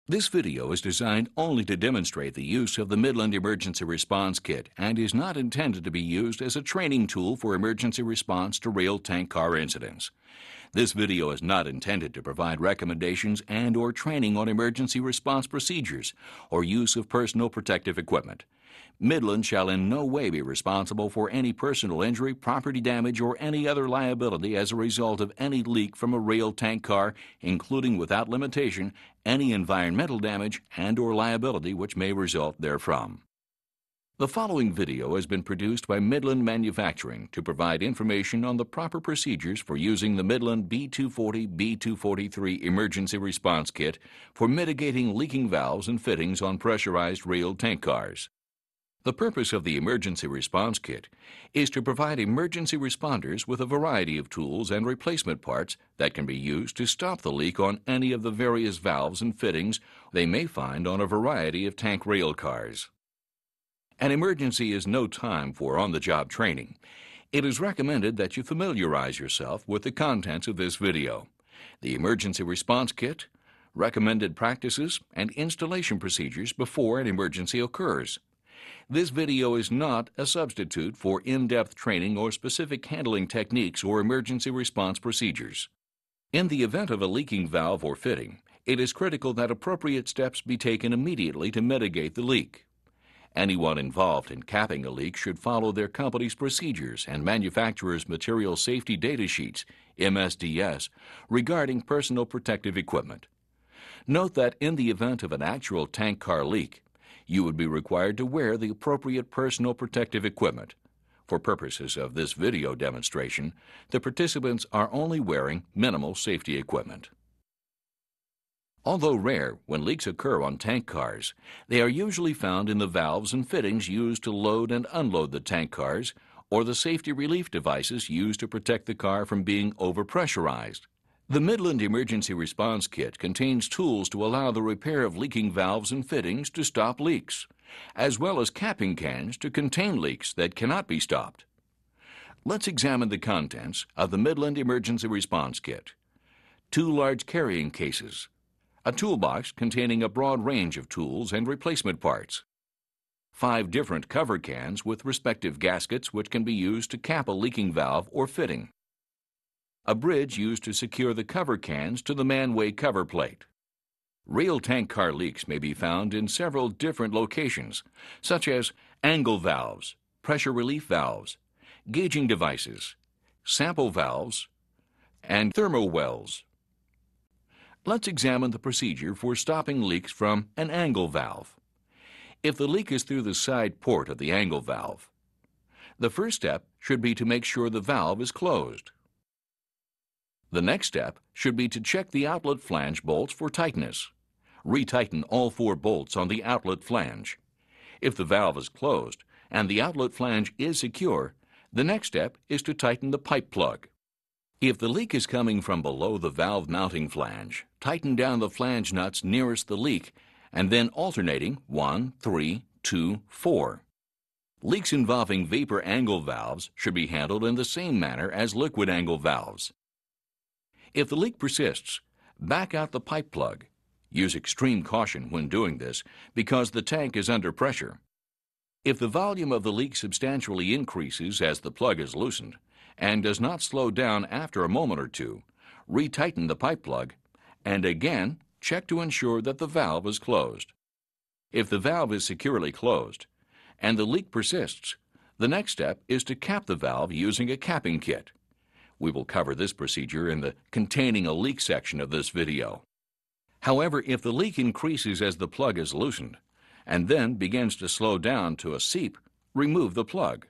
This video is designed only to demonstrate the use of the Midland Emergency Response Kit and is not intended to be used as a training tool for emergency response to rail tank car incidents. This video is not intended to provide recommendations and/or training on emergency response procedures or use of personal protective equipment. Midland shall in no way be responsible for any personal injury, property damage, or any other liability as a result of any leak from a rail tank car, including without limitation any environmental damage and/or liability which may result therefrom. The following video has been produced by Midland Manufacturing to provide information on the proper procedures for using the Midland B240-B243 Emergency Response Kit for mitigating leaking valves and fittings on pressurized rail tank cars. The purpose of the Emergency Response Kit is to provide emergency responders with a variety of tools and replacement parts that can be used to stop the leak on any of the various valves and fittings they may find on a variety of tank rail cars. An emergency is no time for on-the-job training. It is recommended that you familiarize yourself with the contents of this video, the Emergency Response Kit, recommended practices, and installation procedures before an emergency occurs. This video is not a substitute for in-depth training or specific handling techniques or emergency response procedures. In the event of a leaking valve or fitting, it is critical that appropriate steps be taken immediately to mitigate the leak. Anyone involved in capping a leak should follow their company's procedures and manufacturer's material safety data sheets, MSDS, regarding personal protective equipment. Note that in the event of an actual tank car leak, you would be required to wear the appropriate personal protective equipment. For purposes of this video demonstration, the participants are only wearing minimal safety equipment. Although rare when leaks occur on tank cars, they are usually found in the valves and fittings used to load and unload the tank cars or the safety relief devices used to protect the car from being overpressurized. The Midland Emergency Response Kit contains tools to allow the repair of leaking valves and fittings to stop leaks, as well as capping cans to contain leaks that cannot be stopped. Let's examine the contents of the Midland Emergency Response Kit. 2 large carrying cases, a toolbox containing a broad range of tools and replacement parts, 5 different cover cans with respective gaskets which can be used to cap a leaking valve or fitting, a bridge used to secure the cover cans to the manway cover plate. Rail tank car leaks may be found in several different locations, such as angle valves, pressure relief valves, gauging devices, sample valves, and thermal wells. Let's examine the procedure for stopping leaks from an angle valve. If the leak is through the side port of the angle valve, the first step should be to make sure the valve is closed. The next step should be to check the outlet flange bolts for tightness. Retighten all 4 bolts on the outlet flange. If the valve is closed and the outlet flange is secure, the next step is to tighten the pipe plug. If the leak is coming from below the valve mounting flange, tighten down the flange nuts nearest the leak and then alternating 1, 3, 2, 4. Leaks involving vapor angle valves should be handled in the same manner as liquid angle valves. If the leak persists, back out the pipe plug. Use extreme caution when doing this because the tank is under pressure. If the volume of the leak substantially increases as the plug is loosened and does not slow down after a moment or two, retighten the pipe plug and again check to ensure that the valve is closed. If the valve is securely closed and the leak persists, the next step is to cap the valve using a capping kit. We will cover this procedure in the containing a leak section of this video. However, if the leak increases as the plug is loosened and then begins to slow down to a seep, remove the plug.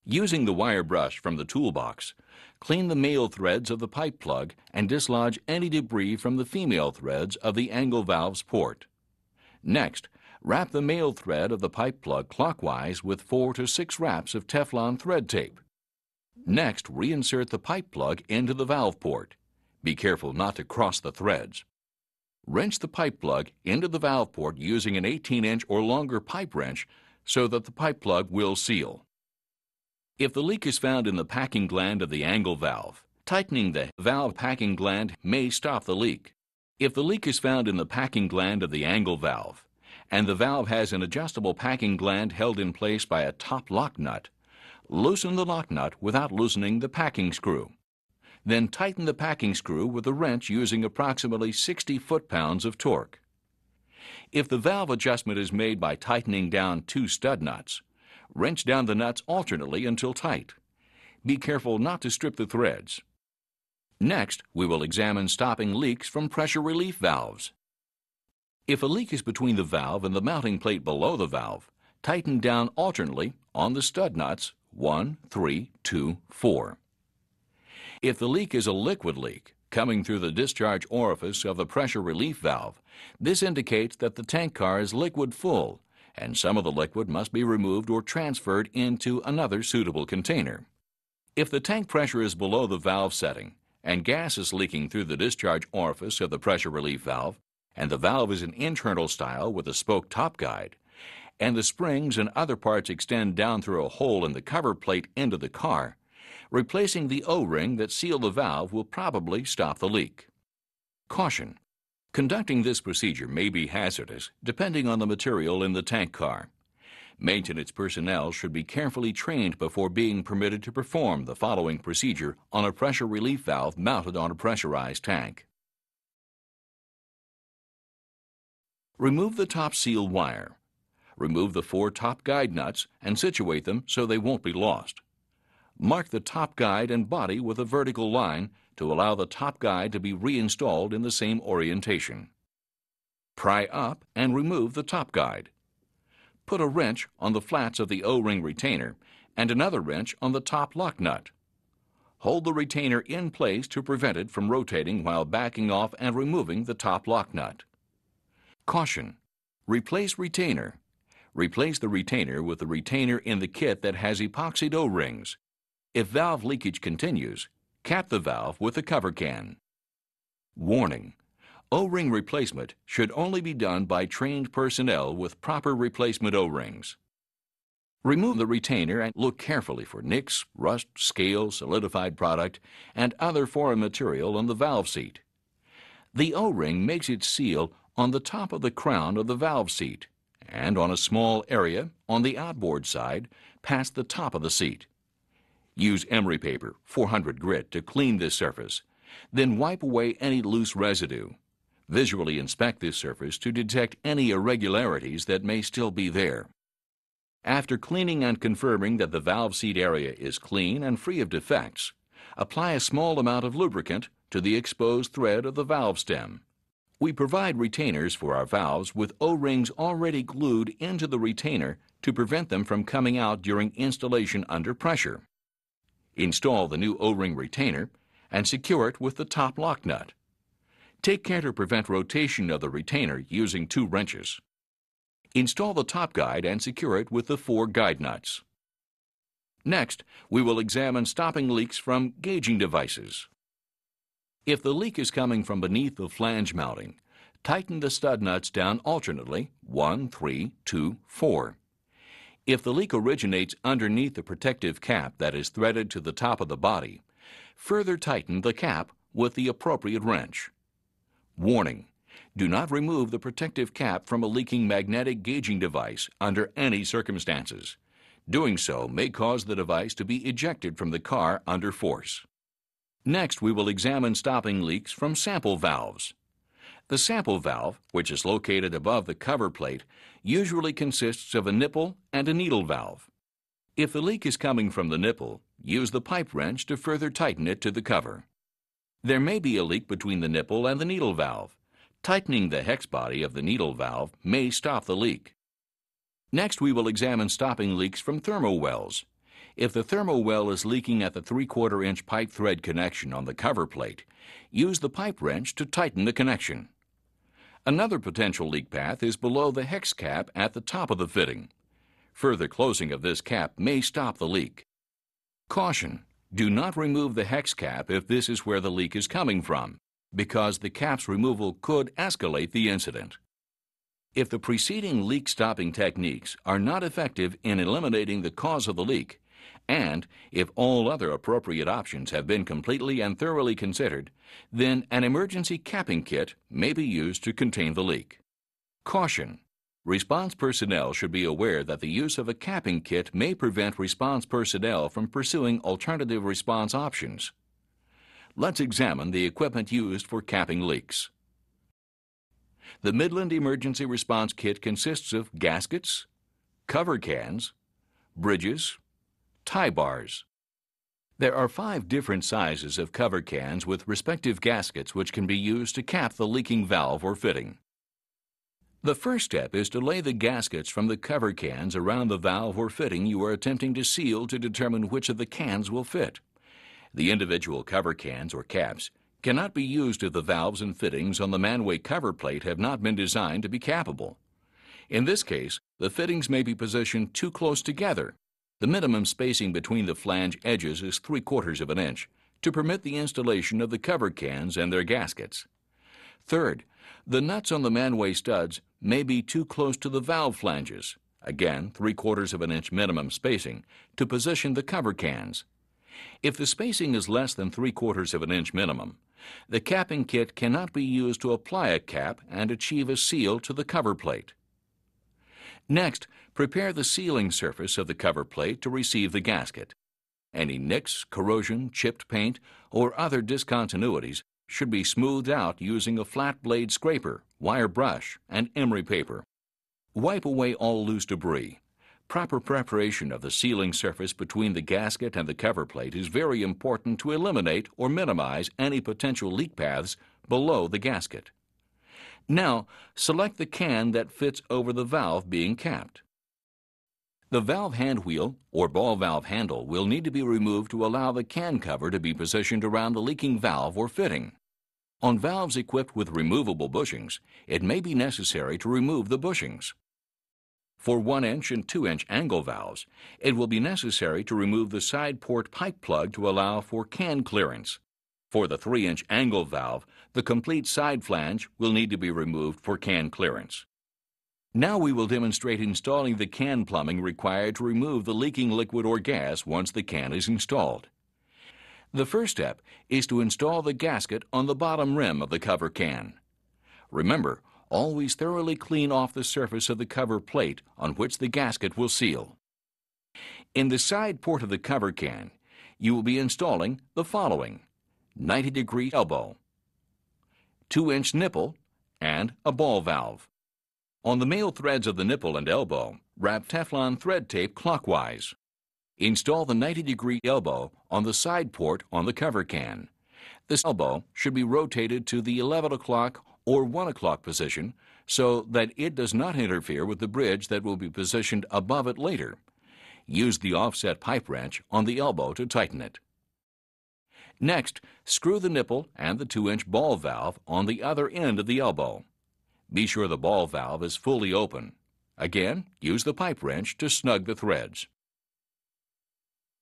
Using the wire brush from the toolbox, clean the male threads of the pipe plug and dislodge any debris from the female threads of the angle valve's port. Next, wrap the male thread of the pipe plug clockwise with 4 to 6 wraps of Teflon thread tape. Next, reinsert the pipe plug into the valve port. Be careful not to cross the threads. Wrench the pipe plug into the valve port using an 18-inch or longer pipe wrench so that the pipe plug will seal. If the leak is found in the packing gland of the angle valve, tightening the valve packing gland may stop the leak. If the leak is found in the packing gland of the angle valve, and the valve has an adjustable packing gland held in place by a top lock nut, loosen the lock nut without loosening the packing screw. Then tighten the packing screw with a wrench using approximately 60 foot-pounds of torque. If the valve adjustment is made by tightening down 2 stud nuts, wrench down the nuts alternately until tight. Be careful not to strip the threads. Next, we will examine stopping leaks from pressure relief valves. If a leak is between the valve and the mounting plate below the valve, tighten down alternately on the stud nuts 1, 3, 2, 4. If the leak is a liquid leak coming through the discharge orifice of the pressure relief valve, this indicates that the tank car is liquid full, and some of the liquid must be removed or transferred into another suitable container. If the tank pressure is below the valve setting, and gas is leaking through the discharge orifice of the pressure relief valve, and the valve is an internal style with a spoke top guide, and the springs and other parts extend down through a hole in the cover plate into the car, replacing the O-ring that sealed the valve will probably stop the leak. Caution: conducting this procedure may be hazardous depending on the material in the tank car. Maintenance personnel should be carefully trained before being permitted to perform the following procedure on a pressure relief valve mounted on a pressurized tank. Remove the top seal wire. Remove the 4 top guide nuts and situate them so they won't be lost. Mark the top guide and body with a vertical line to allow the top guide to be reinstalled in the same orientation. Pry up and remove the top guide. Put a wrench on the flats of the O-ring retainer and another wrench on the top lock nut. Hold the retainer in place to prevent it from rotating while backing off and removing the top lock nut. Caution: replace retainer. Replace the retainer with the retainer in the kit that has epoxied O-rings. If valve leakage continues, cap the valve with a cover can. Warning: O-ring replacement should only be done by trained personnel with proper replacement O-rings. Remove the retainer and look carefully for nicks, rust, scale, solidified product, and other foreign material on the valve seat. The O-ring makes its seal on the top of the crown of the valve seat and on a small area on the outboard side past the top of the seat. Use emery paper, 400 grit, to clean this surface. Then wipe away any loose residue. Visually inspect this surface to detect any irregularities that may still be there. After cleaning and confirming that the valve seat area is clean and free of defects, apply a small amount of lubricant to the exposed thread of the valve stem. We provide retainers for our valves with O-rings already glued into the retainer to prevent them from coming out during installation under pressure. Install the new O-ring retainer and secure it with the top lock nut. Take care to prevent rotation of the retainer using 2 wrenches. Install the top guide and secure it with the 4 guide nuts. Next, we will examine stopping leaks from gauging devices. If the leak is coming from beneath the flange mounting, tighten the stud nuts down alternately 1, 3, 2, 4. If the leak originates underneath the protective cap that is threaded to the top of the body, further tighten the cap with the appropriate wrench. Warning: do not remove the protective cap from a leaking magnetic gauging device under any circumstances. Doing so may cause the device to be ejected from the car under force. Next, we will examine stopping leaks from sample valves. The sample valve, which is located above the cover plate, usually consists of a nipple and a needle valve. If the leak is coming from the nipple, use the pipe wrench to further tighten it to the cover. There may be a leak between the nipple and the needle valve. Tightening the hex body of the needle valve may stop the leak. Next, we will examine stopping leaks from thermo wells. If the thermo well is leaking at the 3/4 inch pipe thread connection on the cover plate, use the pipe wrench to tighten the connection. Another potential leak path is below the hex cap at the top of the fitting. Further closing of this cap may stop the leak. Caution: do not remove the hex cap if this is where the leak is coming from, because the cap's removal could escalate the incident. If the preceding leak stopping techniques are not effective in eliminating the cause of the leak, And if all other appropriate options have been completely and thoroughly considered, then an emergency capping kit may be used to contain the leak. Caution! Response personnel should be aware that the use of a capping kit may prevent response personnel from pursuing alternative response options. Let's examine the equipment used for capping leaks. The Midland Emergency Response Kit consists of gaskets, cover cans, bridges, tie bars. There are 5 different sizes of cover cans with respective gaskets which can be used to cap the leaking valve or fitting. The first step is to lay the gaskets from the cover cans around the valve or fitting you are attempting to seal to determine which of the cans will fit. The individual cover cans or caps cannot be used if the valves and fittings on the manway cover plate have not been designed to be cappable. In this case, the fittings may be positioned too close together. The minimum spacing between the flange edges is 3/4 of an inch to permit the installation of the cover cans and their gaskets. Third, the nuts on the manway studs may be too close to the valve flanges, again 3/4 of an inch minimum spacing, to position the cover cans. If the spacing is less than 3/4 of an inch minimum, the capping kit cannot be used to apply a cap and achieve a seal to the cover plate. Next, prepare the sealing surface of the cover plate to receive the gasket. Any nicks, corrosion, chipped paint, or other discontinuities should be smoothed out using a flat blade scraper, wire brush, and emery paper. Wipe away all loose debris. Proper preparation of the sealing surface between the gasket and the cover plate is very important to eliminate or minimize any potential leak paths below the gasket. Now, select the can that fits over the valve being capped. The valve hand wheel or ball valve handle will need to be removed to allow the can cover to be positioned around the leaking valve or fitting. On valves equipped with removable bushings, it may be necessary to remove the bushings. For 1-inch and 2-inch angle valves, it will be necessary to remove the side port pipe plug to allow for can clearance. For the 3-inch angle valve, the complete side flange will need to be removed for can clearance. Now we will demonstrate installing the can plumbing required to remove the leaking liquid or gas once the can is installed. The first step is to install the gasket on the bottom rim of the cover can. Remember, always thoroughly clean off the surface of the cover plate on which the gasket will seal. In the side port of the cover can, you will be installing the following: 90-degree elbow, 2-inch nipple, and a ball valve. On the male threads of the nipple and elbow, wrap Teflon thread tape clockwise. Install the 90-degree elbow on the side port on the cover can. This elbow should be rotated to the 11 o'clock or 1 o'clock position so that it does not interfere with the bridge that will be positioned above it later. Use the offset pipe wrench on the elbow to tighten it. Next, screw the nipple and the 2-inch ball valve on the other end of the elbow. Be sure the ball valve is fully open. Again, use the pipe wrench to snug the threads.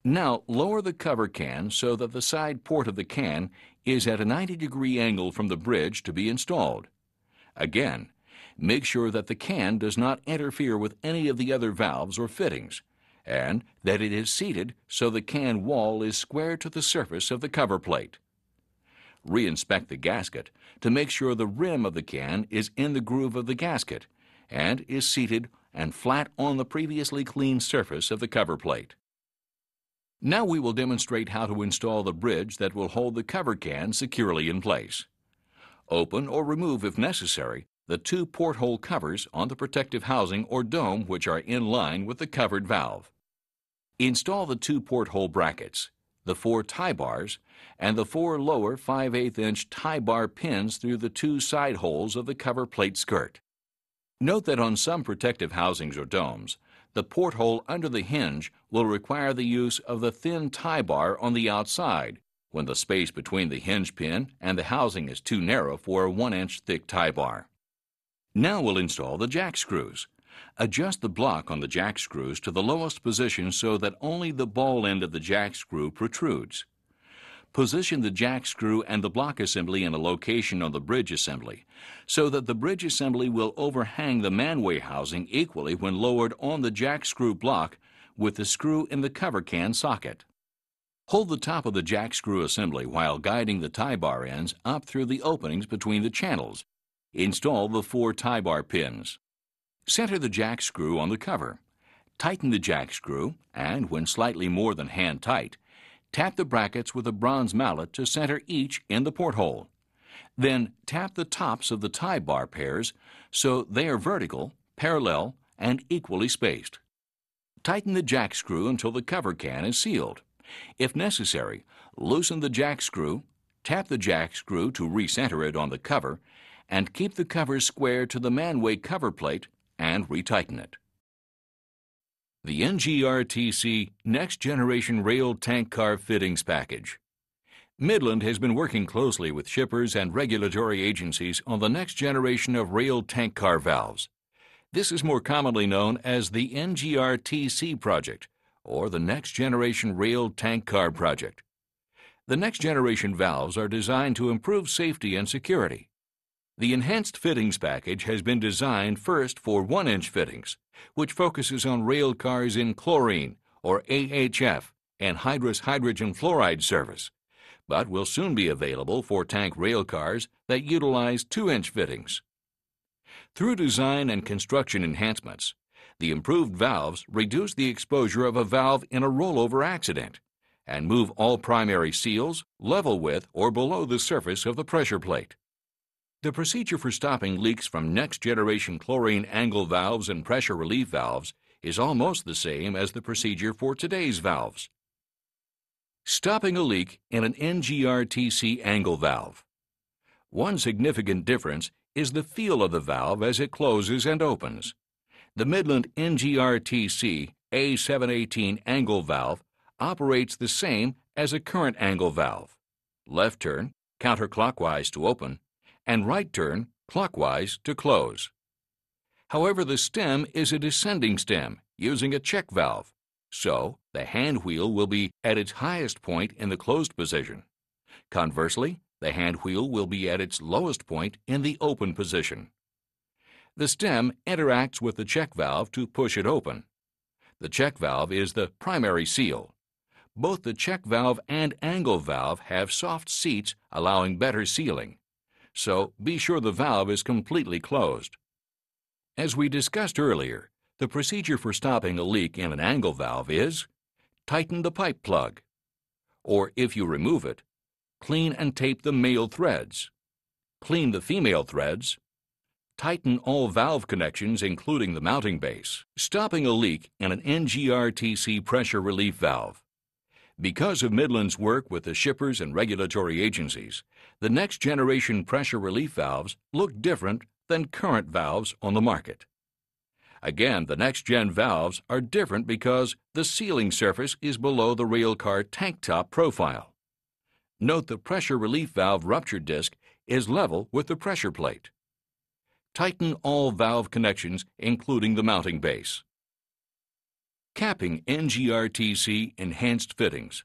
Now lower the cover can so that the side port of the can is at a 90-degree angle from the bridge to be installed. Again, make sure that the can does not interfere with any of the other valves or fittings, and that it is seated so the can wall is square to the surface of the cover plate. Re-inspect the gasket to make sure the rim of the can is in the groove of the gasket and is seated and flat on the previously cleaned surface of the cover plate. Now we will demonstrate how to install the bridge that will hold the cover can securely in place. Open or remove, if necessary, the 2 porthole covers on the protective housing or dome which are in line with the covered valve. Install the 2 porthole brackets, the 4 tie bars, and the 4 lower 5/8-inch tie bar pins through the 2 side holes of the cover plate skirt. Note that on some protective housings or domes, the porthole under the hinge will require the use of the thin tie bar on the outside when the space between the hinge pin and the housing is too narrow for a 1-inch thick tie bar. Now we'll install the jack screws. Adjust the block on the jack screws to the lowest position so that only the ball end of the jack screw protrudes. Position the jack screw and the block assembly in a location on the bridge assembly so that the bridge assembly will overhang the manway housing equally when lowered on the jack screw block with the screw in the cover can socket. Hold the top of the jack screw assembly while guiding the tie bar ends up through the openings between the channels. Install the 4 tie bar pins. Center the jack screw on the cover. Tighten the jack screw, and when slightly more than hand tight, tap the brackets with a bronze mallet to center each in the porthole. Then tap the tops of the tie bar pairs so they are vertical, parallel, and equally spaced. Tighten the jack screw until the cover can is sealed. If necessary, loosen the jack screw, tap the jack screw to recenter it on the cover, and keep the cover square to the manway cover plate and retighten it. The NGRTC Next Generation Rail Tank Car Fittings Package. Midland has been working closely with shippers and regulatory agencies on the next generation of rail tank car valves. This is more commonly known as the NGRTC project, or the Next Generation Rail Tank Car project. The next generation valves are designed to improve safety and security. The enhanced fittings package has been designed first for 1-inch fittings, which focuses on rail cars in chlorine, or AHF, and anhydrous hydrogen fluoride service, but will soon be available for tank rail cars that utilize 2-inch fittings. Through design and construction enhancements, the improved valves reduce the exposure of a valve in a rollover accident and move all primary seals level with or below the surface of the pressure plate. The procedure for stopping leaks from next-generation chlorine angle valves and pressure relief valves is almost the same as the procedure for today's valves. Stopping a leak in an NGRTC angle valve. One significant difference is the feel of the valve as it closes and opens. The Midland NGRTC A718 angle valve operates the same as a current angle valve. Left turn, counterclockwise to open, and right turn, clockwise to close. However, the stem is a descending stem using a check valve, so the hand wheel will be at its highest point in the closed position. Conversely, the hand wheel will be at its lowest point in the open position. The stem interacts with the check valve to push it open. The check valve is the primary seal. Both the check valve and angle valve have soft seats allowing better sealing, so be sure the valve is completely closed. As we discussed earlier, the procedure for stopping a leak in an angle valve is tighten the pipe plug, or if you remove it, clean and tape the male threads, clean the female threads, tighten all valve connections including the mounting base. Stopping a leak in an NGRTC pressure relief valve. Because of Midland's work with the shippers and regulatory agencies, the next generation pressure relief valves look different than current valves on the market. Again, the next gen valves are different because the sealing surface is below the railcar tank top profile. Note the pressure relief valve rupture disc is level with the pressure plate. Tighten all valve connections including the mounting base. Capping NGRTC enhanced fittings.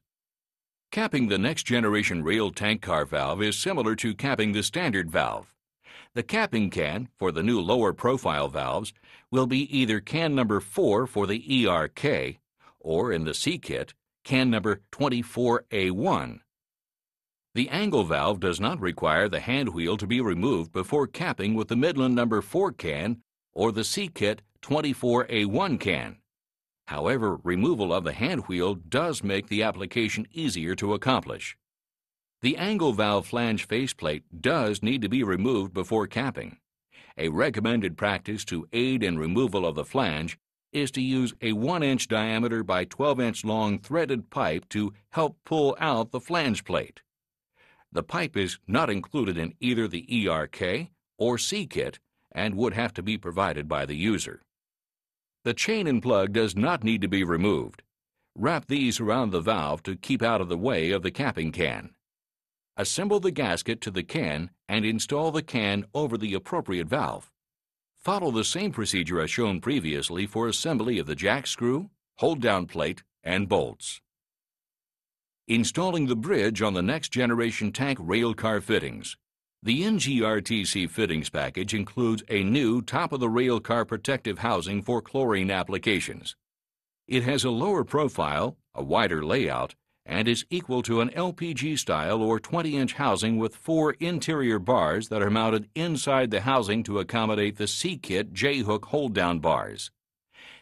Capping the next generation rail tank car valve is similar to capping the standard valve. The capping can for the new lower profile valves will be either can number 4 for the ERK or in the C kit, can number 24A1. The angle valve does not require the hand wheel to be removed before capping with the Midland number 4 can or the C kit 24A1 can. However, removal of the hand wheel does make the application easier to accomplish. The angle valve flange faceplate does need to be removed before capping. A recommended practice to aid in removal of the flange is to use a 1-inch diameter by 12-inch long threaded pipe to help pull out the flange plate. The pipe is not included in either the ERK or C kit and would have to be provided by the user. The chain and plug does not need to be removed. Wrap these around the valve to keep out of the way of the capping can. Assemble the gasket to the can and install the can over the appropriate valve. Follow the same procedure as shown previously for assembly of the jack screw, hold-down plate, and bolts. Installing the bridge on the next generation tank railcar fittings. The NGRTC fittings package includes a new top-of-the-railcar protective housing for chlorine applications. It has a lower profile, a wider layout, and is equal to an LPG style or 20-inch housing with 4 interior bars that are mounted inside the housing to accommodate the C-kit J-hook hold-down bars.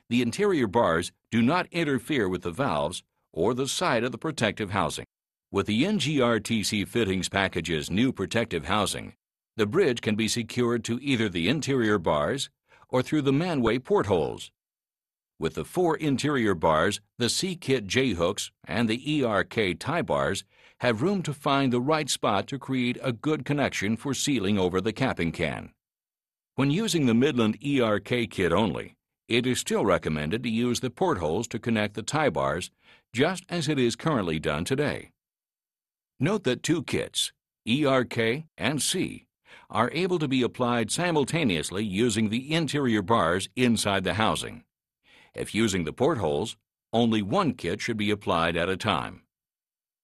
The interior bars do not interfere with the valves or the side of the protective housing. With the NGRTC Fittings package's new protective housing, the bridge can be secured to either the interior bars or through the manway portholes. With the 4 interior bars, the C-kit J-hooks and the ERK tie bars have room to find the right spot to create a good connection for sealing over the capping can. When using the Midland ERK kit only, it is still recommended to use the portholes to connect the tie bars, just as it is currently done today. Note that 2 kits, ERK and C, are able to be applied simultaneously using the interior bars inside the housing. If using the portholes, only 1 kit should be applied at a time.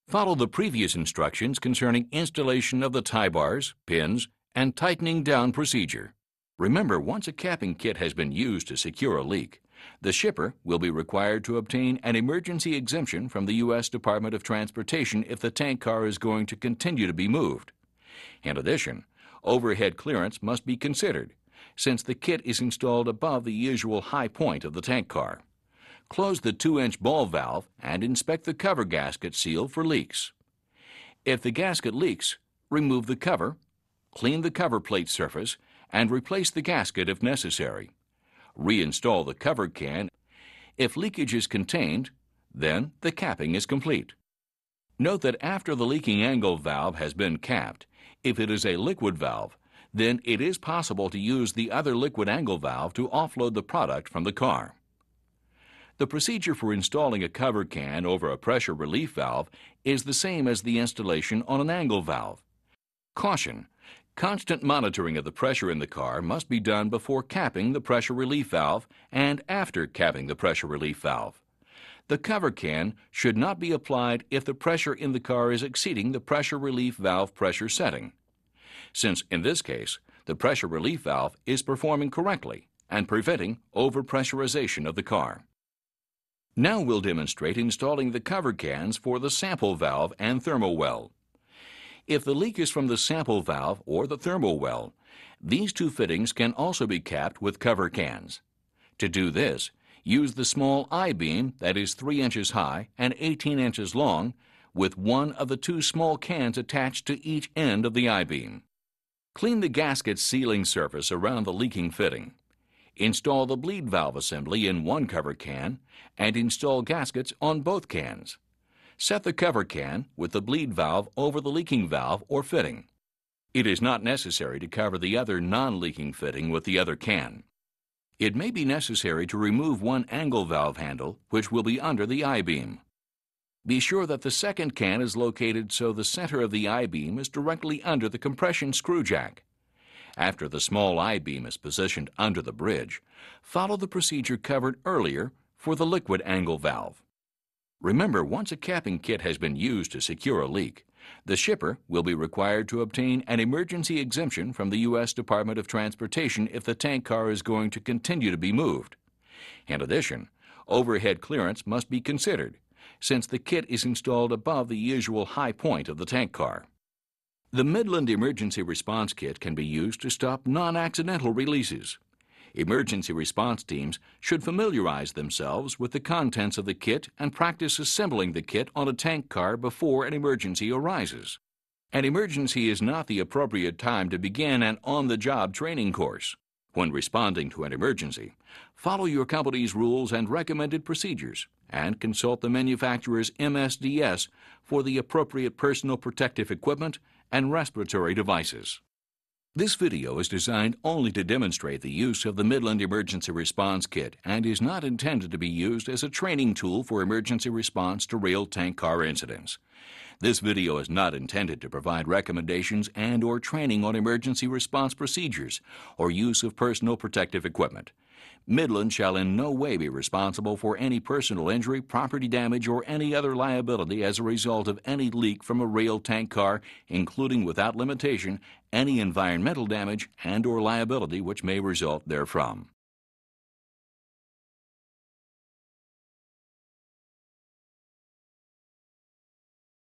Follow the previous instructions concerning installation of the tie bars, pins, and tightening down procedure. Remember, once a capping kit has been used to secure a leak, the shipper will be required to obtain an emergency exemption from the U.S. Department of Transportation if the tank car is going to continue to be moved. In addition, overhead clearance must be considered, since the kit is installed above the usual high point of the tank car. Close the 2-inch ball valve and inspect the cover gasket seal for leaks. If the gasket leaks, remove the cover, clean the cover plate surface, and replace the gasket if necessary. Reinstall the cover can. If leakage is contained, then the capping is complete. Note that after the leaking angle valve has been capped, if it is a liquid valve, then it is possible to use the other liquid angle valve to offload the product from the car. The procedure for installing a cover can over a pressure relief valve is the same as the installation on an angle valve. Caution: constant monitoring of the pressure in the car must be done before capping the pressure relief valve and after capping the pressure relief valve. The cover can should not be applied if the pressure in the car is exceeding the pressure relief valve pressure setting, since in this case the pressure relief valve is performing correctly and preventing overpressurization of the car. Now we'll demonstrate installing the cover cans for the sample valve and thermal well. If the leak is from the sample valve or the thermal well, these 2 fittings can also be capped with cover cans. To do this, use the small I-beam that is 3 inches high and 18 inches long with one of the 2 small cans attached to each end of the I-beam. Clean the gasket sealing surface around the leaking fitting. Install the bleed valve assembly in one cover can and install gaskets on both cans. Set the cover can with the bleed valve over the leaking valve or fitting. It is not necessary to cover the other non-leaking fitting with the other can. It may be necessary to remove one angle valve handle, which will be under the I-beam. Be sure that the second can is located so the center of the I-beam is directly under the compression screw jack. After the small I-beam is positioned under the bridge, follow the procedure covered earlier for the liquid angle valve. Remember, once a capping kit has been used to secure a leak, the shipper will be required to obtain an emergency exemption from the U.S. Department of Transportation if the tank car is going to continue to be moved. In addition, overhead clearance must be considered, since the kit is installed above the usual high point of the tank car. The Midland Emergency Response Kit can be used to stop non-accidental releases. Emergency response teams should familiarize themselves with the contents of the kit and practice assembling the kit on a tank car before an emergency arises. An emergency is not the appropriate time to begin an on-the-job training course. When responding to an emergency, follow your company's rules and recommended procedures and consult the manufacturer's MSDS for the appropriate personal protective equipment and respiratory devices. This video is designed only to demonstrate the use of the Midland Emergency Response Kit and is not intended to be used as a training tool for emergency response to rail tank car incidents. This video is not intended to provide recommendations and/or training on emergency response procedures or use of personal protective equipment. Midland shall in no way be responsible for any personal injury, property damage, or any other liability as a result of any leak from a rail tank car, including without limitation any environmental damage and/or liability which may result therefrom.